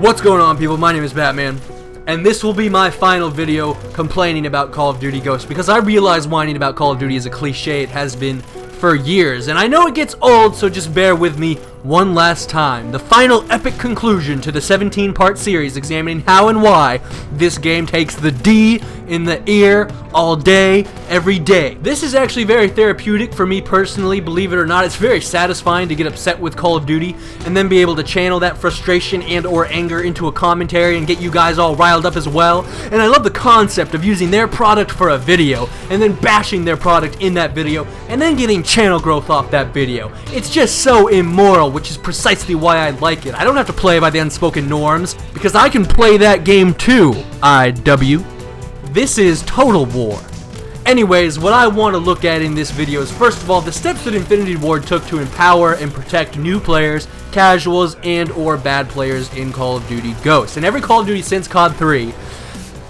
What's going on, people? My name is Batman, and this will be my final video complaining about Call of Duty Ghosts, because I realize whining about Call of Duty is a cliche. It has been for years, and I know it gets old, so just bear with me one last time. The final epic conclusion to the 17-part series examining how and why this game takes the D in the ear all day, every day. This is actually very therapeutic for me personally, believe it or not. It's very satisfying to get upset with Call of Duty and then be able to channel that frustration and or anger into a commentary and get you guys all riled up as well. And I love the concept of using their product for a video and then bashing their product in that video and then getting channel growth off that video. It's just so immoral, which is precisely why I like it. I don't have to play by the unspoken norms, because I can play that game too, IW. This is Total War. Anyways, what I want to look at in this video is, first of all, the steps that Infinity Ward took to empower and protect new players, casuals, and or bad players in Call of Duty Ghosts. And every Call of Duty since COD 3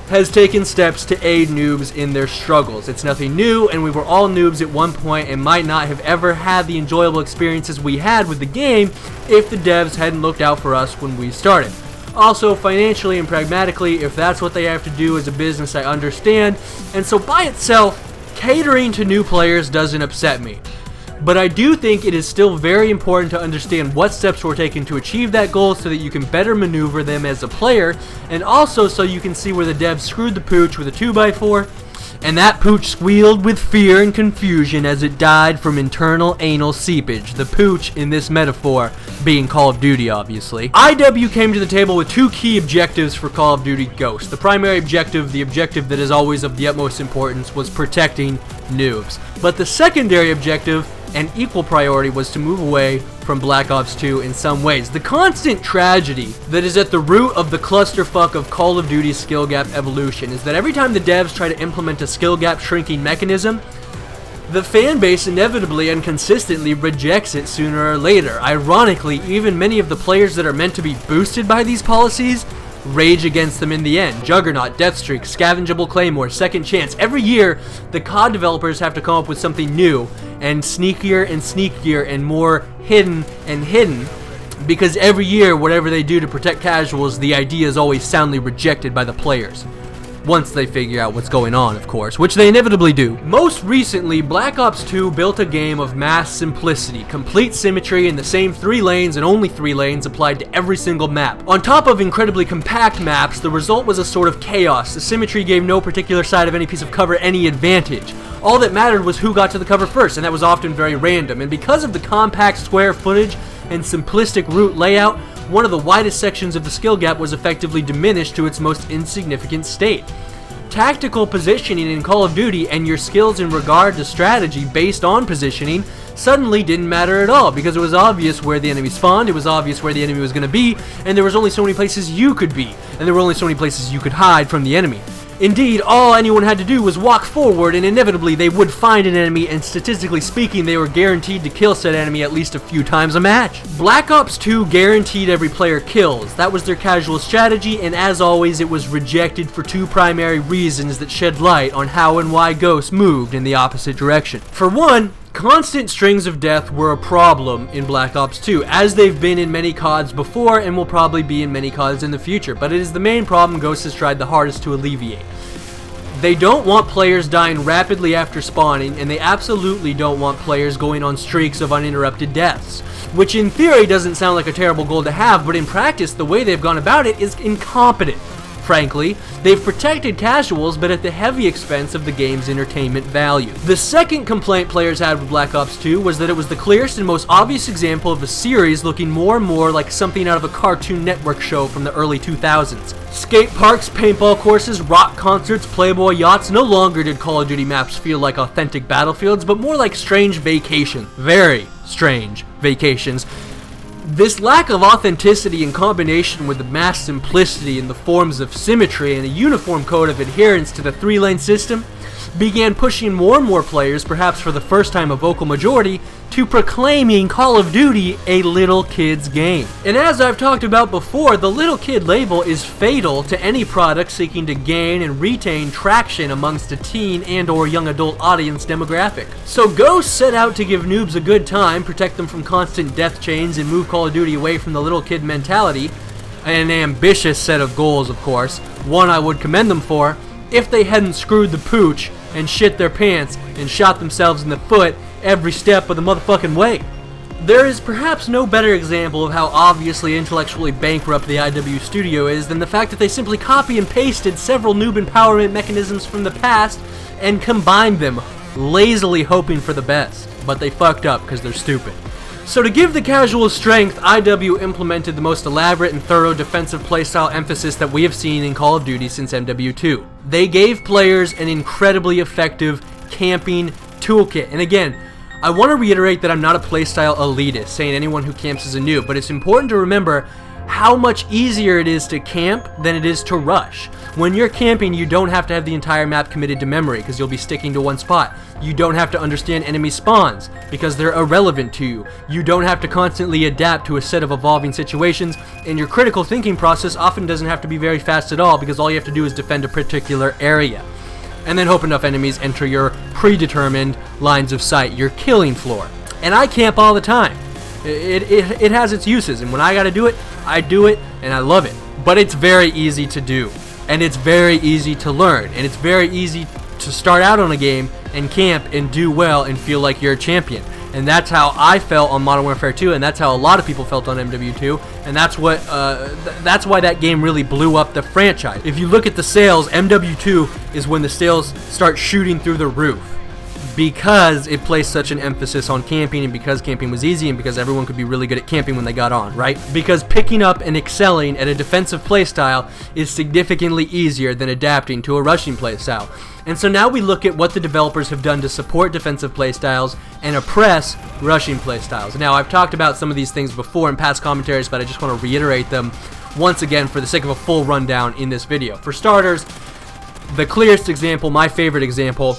has taken steps to aid noobs in their struggles. It's nothing new, and we were all noobs at one point and might not have ever had the enjoyable experiences we had with the game if the devs hadn't looked out for us when we started. Also, financially and pragmatically, if that's what they have to do as a business, I understand, and so by itself, catering to new players doesn't upset me. But I do think it is still very important to understand what steps were taken to achieve that goal so that you can better maneuver them as a player, and also so you can see where the devs screwed the pooch with a 2x4, and that pooch squealed with fear and confusion as it died from internal anal seepage. The pooch, in this metaphor, being Call of Duty, obviously. IW came to the table with two key objectives for Call of Duty Ghosts. The primary objective, the objective that is always of the utmost importance, was protecting noobs. But the secondary objective, and equal priority, was to move away from Black Ops 2 in some ways. The constant tragedy that is at the root of the clusterfuck of Call of Duty's skill gap evolution is that every time the devs try to implement a skill gap shrinking mechanism, the fan base inevitably and consistently rejects it sooner or later. Ironically, even many of the players that are meant to be boosted by these policies rage against them in the end. Juggernaut, Deathstreak, Scavengeable Claymore, Second Chance. Every year, the COD developers have to come up with something new and sneakier and more hidden, because every year, whatever they do to protect casuals, the idea is always soundly rejected by the players. Once they figure out what's going on, of course, which they inevitably do. Most recently, Black Ops 2 built a game of mass simplicity, complete symmetry in the same 3 lanes and only 3 lanes applied to every single map. On top of incredibly compact maps, the result was a sort of chaos. The symmetry gave no particular side of any piece of cover any advantage. All that mattered was who got to the cover first, and that was often very random. And because of the compact square footage and simplistic route layout, one of the widest sections of the skill gap was effectively diminished to its most insignificant state. Tactical positioning in Call of Duty and your skills in regard to strategy based on positioning suddenly didn't matter at all, because it was obvious where the enemy spawned, it was obvious where the enemy was going to be, and there was only so many places you could be, and there were only so many places you could hide from the enemy. Indeed, all anyone had to do was walk forward, and inevitably they would find an enemy, and statistically speaking, they were guaranteed to kill said enemy at least a few times a match. Black Ops 2 guaranteed every player kills. That was their casual strategy, and as always, it was rejected for 2 primary reasons that shed light on how and why Ghosts moved in the opposite direction. For one, constant strings of death were a problem in Black Ops 2, as they've been in many CODs before and will probably be in many CODs in the future, but it is the main problem Ghosts has tried the hardest to alleviate. They don't want players dying rapidly after spawning, and they absolutely don't want players going on streaks of uninterrupted deaths, which in theory doesn't sound like a terrible goal to have, but in practice the way they've gone about it is incompetent. Frankly, they've protected casuals, but at the heavy expense of the game's entertainment value. The second complaint players had with Black Ops 2 was that it was the clearest and most obvious example of a series looking more and more like something out of a Cartoon Network show from the early 2000s. Skate parks, paintball courses, rock concerts, Playboy yachts. No longer did Call of Duty maps feel like authentic battlefields, but more like strange vacation. Very strange vacations. This lack of authenticity in combination with the mass simplicity in the forms of symmetry and a uniform code of adherence to the 3-lane system began pushing more and more players, perhaps for the first time a vocal majority, to proclaiming Call of Duty a little kid's game. And as I've talked about before, the little kid label is fatal to any product seeking to gain and retain traction amongst a teen and or young adult audience demographic. So Ghosts set out to give noobs a good time, protect them from constant death chains, and move Call of Duty away from the little kid mentality. an ambitious set of goals, of course, one I would commend them for, if they hadn't screwed the pooch and shit their pants and shot themselves in the foot every step of the motherfucking way. There is perhaps no better example of how obviously intellectually bankrupt the IW studio is than the fact that they simply copy and pasted several noob empowerment mechanisms from the past and combined them, lazily hoping for the best. But they fucked up because they're stupid. So to give the casual strength, IW implemented the most elaborate and thorough defensive playstyle emphasis that we have seen in Call of Duty since MW2. They gave players an incredibly effective camping toolkit. And again, I want to reiterate that I'm not a playstyle elitist, saying anyone who camps is a noob, but it's important to remember how much easier it is to camp than it is to rush. When you're camping, you don't have to have the entire map committed to memory because you'll be sticking to one spot. You don't have to understand enemy spawns because they're irrelevant to you. You don't have to constantly adapt to a set of evolving situations, and your critical thinking process often doesn't have to be very fast at all because all you have to do is defend a particular area. And then hope enough enemies enter your predetermined lines of sight, your killing floor. And I camp all the time. It has its uses, and when I gotta do it, I do it, and I love it. But it's very easy to do, and it's very easy to learn, and it's very easy to start out on a game and camp and do well and feel like you're a champion. And that's how I felt on Modern Warfare 2, and that's how a lot of people felt on MW2, and that's why that game really blew up the franchise. If you look at the sales, MW2 is when the sales start shooting through the roof, because it placed such an emphasis on camping, and because camping was easy, and because everyone could be really good at camping when they got on, right? Because picking up and excelling at a defensive playstyle is significantly easier than adapting to a rushing playstyle. And so now we look at what the developers have done to support defensive playstyles and oppress rushing playstyles. Now, I've talked about some of these things before in past commentaries, but I just want to reiterate them once again for the sake of a full rundown in this video. For starters, the clearest example, my favorite example,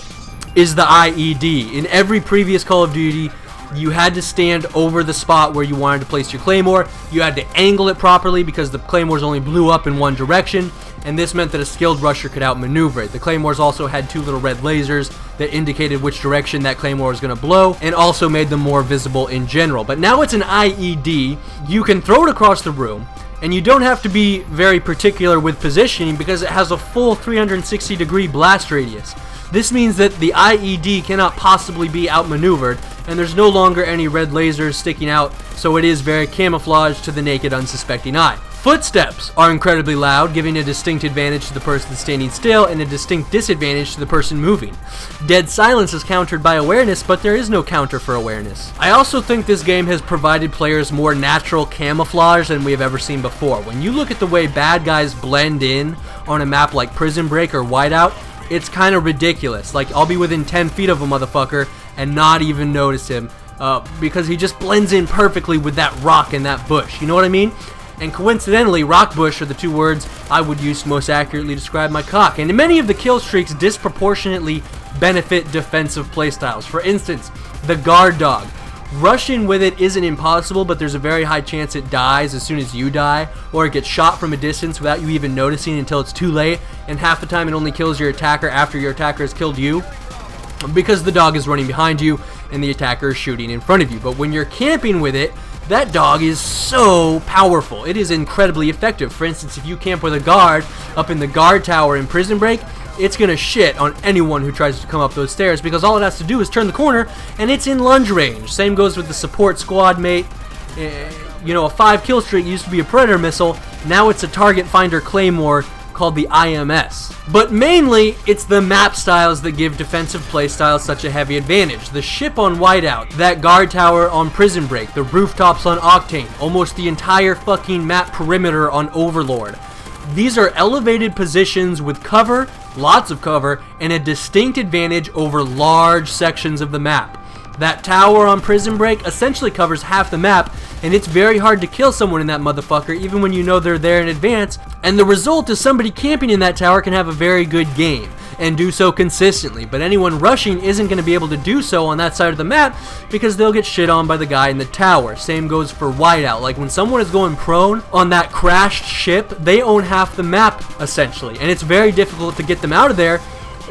is the IED. In every previous Call of Duty, you had to stand over the spot where you wanted to place your claymore. You had to angle it properly because the claymores only blew up in one direction, and this meant that a skilled rusher could outmaneuver it. The claymores also had two little red lasers that indicated which direction that claymore was going to blow, and also made them more visible in general. But now it's an IED. You can throw it across the room, and you don't have to be very particular with positioning because it has a full 360-degree blast radius. This means that the IED cannot possibly be outmaneuvered, and there's no longer any red lasers sticking out, so it is very camouflaged to the naked, unsuspecting eye. Footsteps are incredibly loud, giving a distinct advantage to the person standing still and a distinct disadvantage to the person moving. Dead silence is countered by awareness, but there is no counter for awareness. I also think this game has provided players more natural camouflage than we have ever seen before. When you look at the way bad guys blend in on a map like Prison Break or Whiteout, it's kind of ridiculous. Like, I'll be within 10 feet of a motherfucker and not even notice him because he just blends in perfectly with that rock and that bush. You know what I mean? And coincidentally, rock bush are the two words I would use to most accurately describe my cock. And many of the kill streaks disproportionately benefit defensive playstyles. For instance, the guard dog. Rushing with it isn't impossible, but there's a very high chance it dies as soon as you die, or it gets shot from a distance without you even noticing until it's too late, and half the time it only kills your attacker after your attacker has killed you, because the dog is running behind you and the attacker is shooting in front of you. But when you're camping with it, that dog is so powerful. It is incredibly effective. For instance, if you camp with a guard up in the guard tower in Prison Break, it's gonna shit on anyone who tries to come up those stairs because all it has to do is turn the corner and it's in lunge range. Same goes with the support squad mate. You know, a 5 kill streak used to be a Predator missile. Now it's a target finder claymore called the IMS. But mainly, it's the map styles that give defensive playstyles such a heavy advantage. The ship on Whiteout, that guard tower on Prison Break, the rooftops on Octane, almost the entire fucking map perimeter on Overlord. These are elevated positions with cover, lots of cover, and a distinct advantage over large sections of the map. That tower on Prison Break essentially covers half the map, and it's very hard to kill someone in that motherfucker even when you know they're there in advance, and the result is somebody camping in that tower can have a very good game and do so consistently, but anyone rushing isn't going to be able to do so on that side of the map because they'll get shit on by the guy in the tower. Same goes for Whiteout. Like, when someone is going prone on that crashed ship, they own half the map essentially, and it's very difficult to get them out of there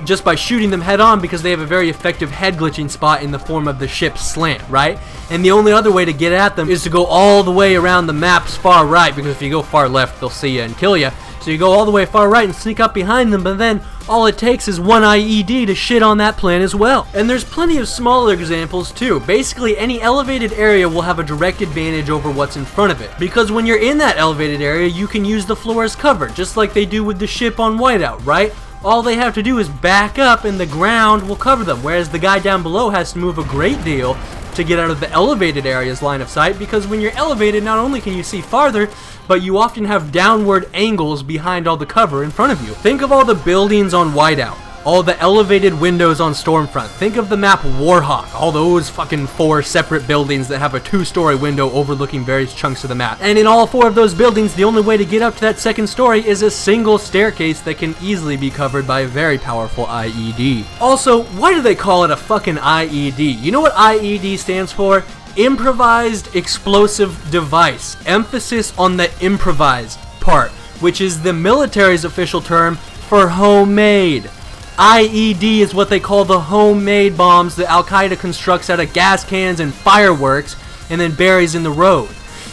just by shooting them head on because they have a very effective head glitching spot in the form of the ship's slant, right? And the only other way to get at them is to go all the way around the map's far right, because if you go far left, they'll see you and kill you. So you go all the way far right and sneak up behind them, but then all it takes is one IED to shit on that plan as well. And there's plenty of smaller examples too. Basically, any elevated area will have a direct advantage over what's in front of it, because when you're in that elevated area, you can use the floor as cover, just like they do with the ship on Whiteout, right? All they have to do is back up and the ground will cover them, whereas the guy down below has to move a great deal to get out of the elevated area's line of sight, because when you're elevated, not only can you see farther, but you often have downward angles behind all the cover in front of you. Think of all the buildings on Whiteout, all the elevated windows on Stormfront. Think of the map Warhawk, all those fucking 4 separate buildings that have a 2-story window overlooking various chunks of the map. And in all 4 of those buildings, the only way to get up to that second story is a single staircase that can easily be covered by a very powerful IED. Also, why do they call it a fucking IED? You know what IED stands for? Improvised Explosive Device. Emphasis on the improvised part, which is the military's official term for homemade. IED is what they call the homemade bombs that Al-Qaeda constructs out of gas cans and fireworks and then buries in the road.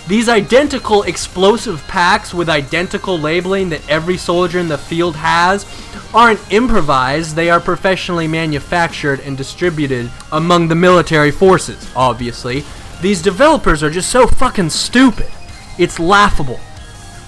These identical explosive packs with identical labeling that every soldier in the field has aren't improvised, they are professionally manufactured and distributed among the military forces, obviously. These developers are just so fucking stupid. It's laughable.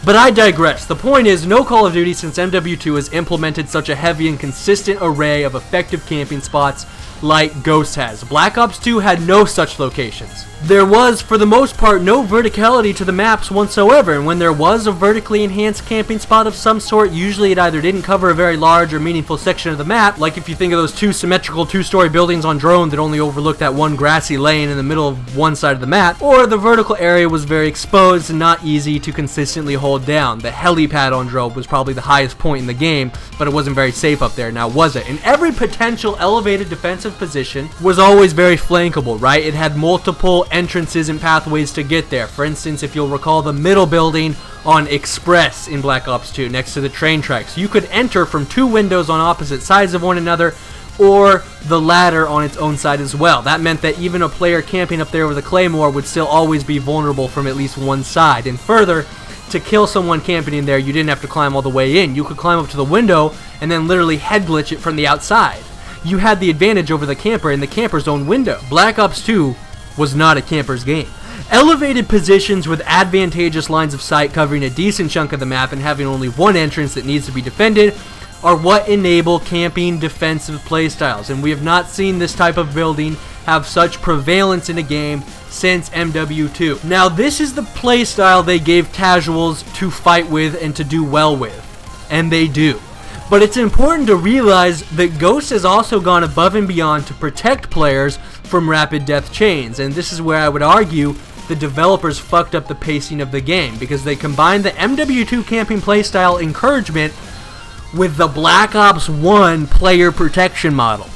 But I digress. The point is, no Call of Duty since MW2 has implemented such a heavy and consistent array of effective camping spots like Ghost has. Black Ops 2 had no such locations. There was, for the most part, no verticality to the maps whatsoever, and when there was a vertically enhanced camping spot of some sort, usually it either didn't cover a very large or meaningful section of the map, like if you think of those 2 symmetrical 2-story buildings on Drone that only overlook that one grassy lane in the middle of one side of the map, or the vertical area was very exposed and not easy to consistently hold down. The helipad on Drone was probably the highest point in the game, but it wasn't very safe up there, now was it? And every potential elevated defensive position was always very flankable, right? It had multiple entrances and pathways to get there. For instance, if you'll recall the middle building on Express in Black Ops 2 next to the train tracks, you could enter from 2 windows on opposite sides of one another, or the ladder on its own side as well. That meant that even a player camping up there with a claymore would still always be vulnerable from at least one side. And further, to kill someone camping in there, you didn't have to climb all the way in. You could climb up to the window and then literally head glitch it from the outside. You had the advantage over the camper in the camper's own window. Black Ops 2 was not a camper's game. Elevated positions with advantageous lines of sight covering a decent chunk of the map and having only one entrance that needs to be defended are what enable camping defensive playstyles, and we have not seen this type of building have such prevalence in a game since MW2. Now, this is the playstyle they gave casuals to fight with and to do well with, and they do. But it's important to realize that Ghost has also gone above and beyond to protect players from rapid death chains, and this is where I would argue the developers fucked up the pacing of the game, because they combined the MW2 camping playstyle encouragement with the Black Ops 1 player protection model.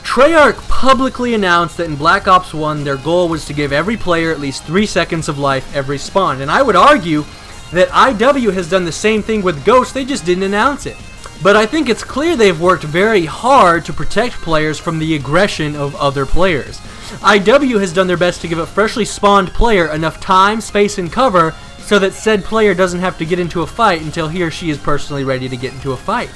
Treyarch publicly announced that in Black Ops 1 their goal was to give every player at least 3 seconds of life every spawn, and I would argue that IW has done the same thing with Ghost, they just didn't announce it. But I think it's clear they've worked very hard to protect players from the aggression of other players. IW has done their best to give a freshly spawned player enough time, space, and cover so that said player doesn't have to get into a fight until he or she is personally ready to get into a fight.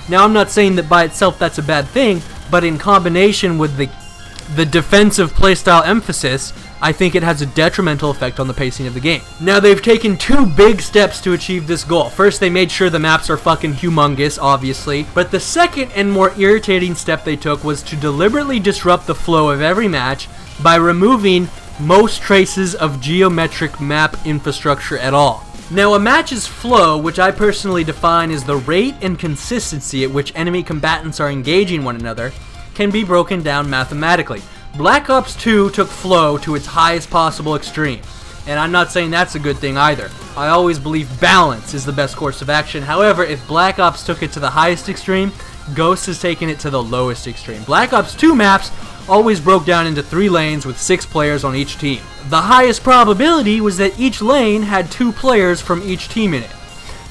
Now, I'm not saying that by itself that's a bad thing, but in combination with the defensive playstyle emphasis, I think it has a detrimental effect on the pacing of the game. Now, they've taken 2 big steps to achieve this goal. First, they made sure the maps are fucking humongous, obviously, but the second and more irritating step they took was to deliberately disrupt the flow of every match by removing most traces of geometric map infrastructure at all. Now, a match's flow, which I personally define as the rate and consistency at which enemy combatants are engaging one another, can be broken down mathematically. Black Ops 2 took flow to its highest possible extreme, and I'm not saying that's a good thing either. I always believe balance is the best course of action. However, if Black Ops took it to the highest extreme, Ghost has taken it to the lowest extreme. Black Ops 2 maps always broke down into 3 lanes with 6 players on each team. The highest probability was that each lane had 2 players from each team in it.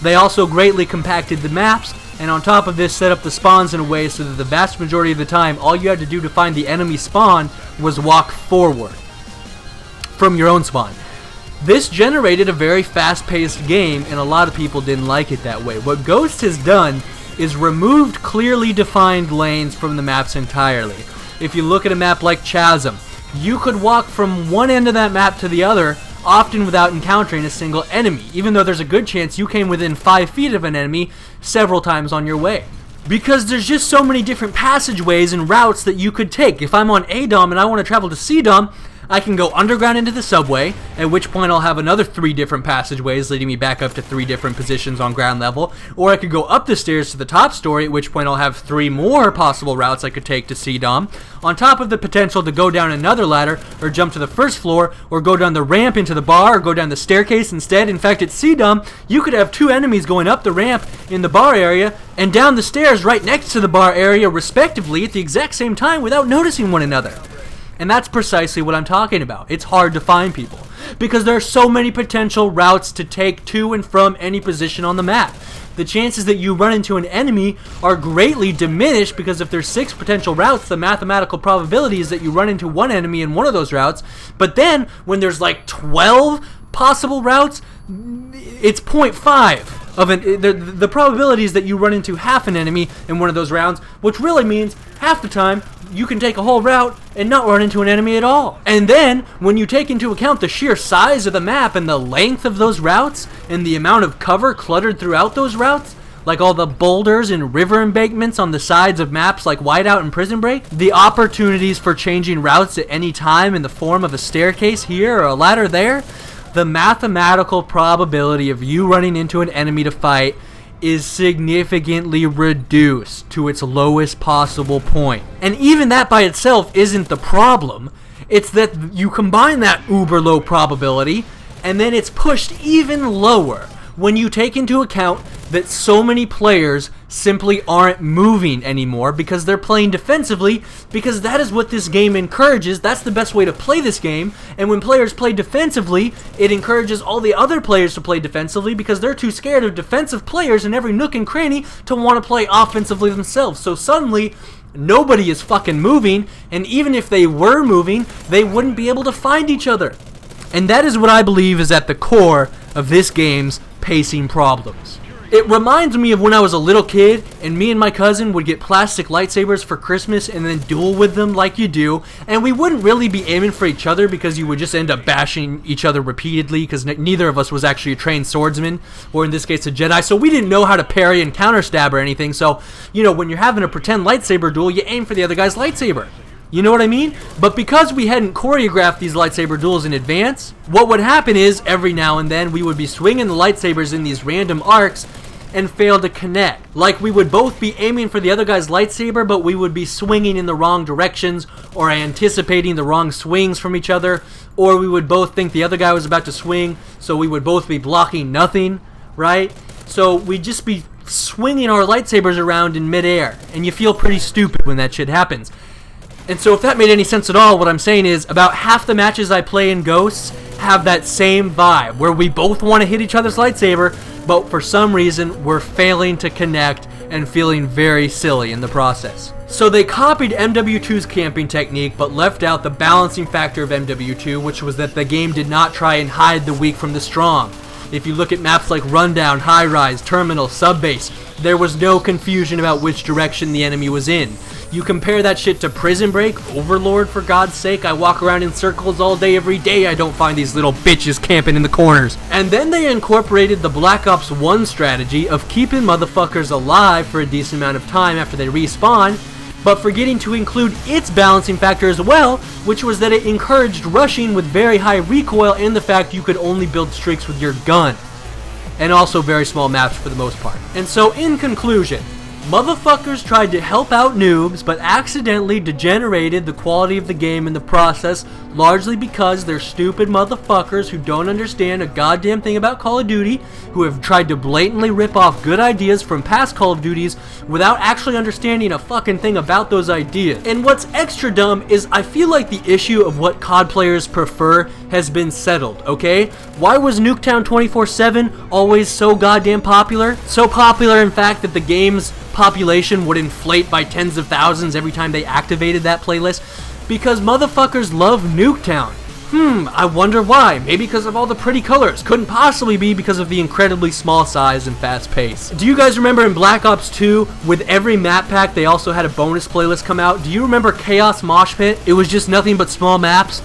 They also greatly compacted the maps and on top of this set up the spawns in a way so that the vast majority of the time all you had to do to find the enemy spawn was walk forward from your own spawn. This generated a very fast-paced game, and a lot of people didn't like it that way. What Ghost has done is removed clearly defined lanes from the maps entirely. If you look at a map like Chasm, you could walk from one end of that map to the other, often without encountering a single enemy, even though there's a good chance you came within 5 feet of an enemy several times on your way. Because there's just so many different passageways and routes that you could take. If I'm on A-Dom and I want to travel to C-Dom, I can go underground into the subway, at which point I'll have another 3 different passageways leading me back up to 3 different positions on ground level, or I could go up the stairs to the top story, at which point I'll have 3 more possible routes I could take to C-Dom, on top of the potential to go down another ladder, or jump to the first floor, or go down the ramp into the bar, or go down the staircase instead. In fact, at C-Dom, you could have 2 enemies going up the ramp in the bar area, and down the stairs right next to the bar area respectively at the exact same time without noticing one another. And that's precisely what I'm talking about. It's hard to find people because there are so many potential routes to take to and from any position on the map. The chances that you run into an enemy are greatly diminished because if there's 6 potential routes, the mathematical probability is that you run into one enemy in one of those routes. But then when there's like 12 possible routes, it's 0.5. The probability is that you run into half an enemy in one of those rounds, which really means half the time you can take a whole route and not run into an enemy at all. And then, when you take into account the sheer size of the map and the length of those routes and the amount of cover cluttered throughout those routes, like all the boulders and river embankments on the sides of maps like Whiteout and Prison Break, the opportunities for changing routes at any time in the form of a staircase here or a ladder there, the mathematical probability of you running into an enemy to fight is significantly reduced to its lowest possible point. And even that by itself isn't the problem. It's that you combine that uber low probability and then it's pushed even lower when you take into account that so many players simply aren't moving anymore because they're playing defensively, because that is what this game encourages. That's the best way to play this game. And when players play defensively, it encourages all the other players to play defensively because they're too scared of defensive players in every nook and cranny to want to play offensively themselves. So suddenly, nobody is fucking moving, and even if they were moving, they wouldn't be able to find each other. And that is what I believe is at the core of this game's pacing problems. It reminds me of when I was a little kid and me and my cousin would get plastic lightsabers for Christmas and then duel with them like you do, and we wouldn't really be aiming for each other because you would just end up bashing each other repeatedly because neither of us was actually a trained swordsman, or in this case a Jedi, so we didn't know how to parry and counter stab or anything. So, you know, when you're having a pretend lightsaber duel, you aim for the other guy's lightsaber. You know what I mean? But because we hadn't choreographed these lightsaber duels in advance, what would happen is every now and then we would be swinging the lightsabers in these random arcs and fail to connect. Like we would both be aiming for the other guy's lightsaber, but we would be swinging in the wrong directions or anticipating the wrong swings from each other, or we would both think the other guy was about to swing, so we would both be blocking nothing, right? So we'd just be swinging our lightsabers around in midair, and you feel pretty stupid when that shit happens. And so if that made any sense at all, what I'm saying is about half the matches I play in Ghosts have that same vibe, where we both want to hit each other's lightsaber, but for some reason we're failing to connect and feeling very silly in the process. So they copied MW2's camping technique, but left out the balancing factor of MW2, which was that the game did not try and hide the weak from the strong. If you look at maps like Rundown, High Rise, Terminal, Subbase, there was no confusion about which direction the enemy was in. You compare that shit to Prison Break, Overlord, for God's sake, I walk around in circles all day every day, I don't find these little bitches camping in the corners. And then they incorporated the Black Ops 1 strategy of keeping motherfuckers alive for a decent amount of time after they respawn, but forgetting to include its balancing factor as well, which was that it encouraged rushing with very high recoil and the fact you could only build streaks with your gun. And also very small maps for the most part. And so in conclusion, motherfuckers tried to help out noobs, but accidentally degenerated the quality of the game in the process, largely because they're stupid motherfuckers who don't understand a goddamn thing about Call of Duty, who have tried to blatantly rip off good ideas from past Call of Duties without actually understanding a fucking thing about those ideas. And what's extra dumb is I feel like the issue of what COD players prefer has been settled, okay? Why was Nuketown 24/7 always so goddamn popular? So popular, in fact, that the game's population would inflate by tens of thousands every time they activated that playlist? Because motherfuckers love Nuketown. I wonder why. Maybe because of all the pretty colors. Couldn't possibly be because of the incredibly small size and fast pace. Do you guys remember in Black Ops 2, with every map pack, they also had a bonus playlist come out? Do you remember Chaos Mosh Pit? It was just nothing but small maps.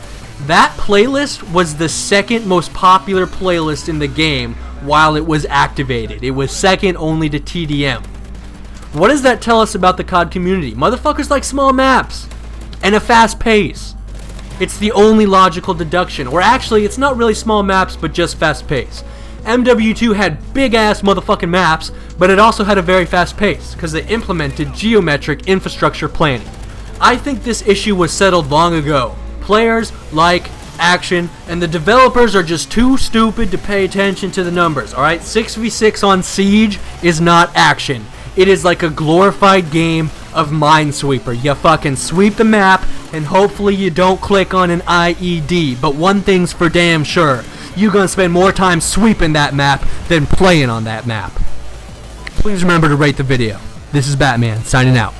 That playlist was the second most popular playlist in the game while it was activated. It was second only to TDM. What does that tell us about the COD community? Motherfuckers like small maps and a fast pace. It's the only logical deduction. Or actually, it's not really small maps, but just fast pace. MW2 had big ass motherfucking maps, but it also had a very fast pace because they implemented geometric infrastructure planning. I think this issue was settled long ago. Players like action, and the developers are just too stupid to pay attention to the numbers, alright? 6v6 on Siege is not action. It is like a glorified game of Minesweeper. You fucking sweep the map, and hopefully you don't click on an IED. But one thing's for damn sure. You're gonna spend more time sweeping that map than playing on that map. Please remember to rate the video. This is Batman, signing out.